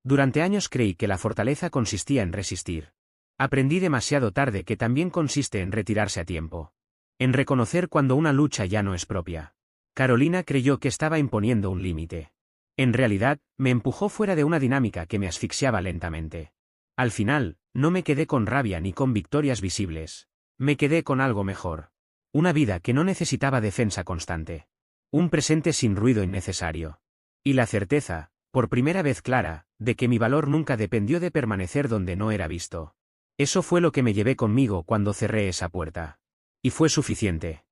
Durante años creí que la fortaleza consistía en resistir. Aprendí demasiado tarde que también consiste en retirarse a tiempo. En reconocer cuando una lucha ya no es propia. Carolina creyó que estaba imponiendo un límite. En realidad, me empujó fuera de una dinámica que me asfixiaba lentamente. Al final, no me quedé con rabia ni con victorias visibles. Me quedé con algo mejor. Una vida que no necesitaba defensa constante. Un presente sin ruido innecesario. Y la certeza, por primera vez clara, de que mi valor nunca dependió de permanecer donde no era visto. Eso fue lo que me llevé conmigo cuando cerré esa puerta. Y fue suficiente.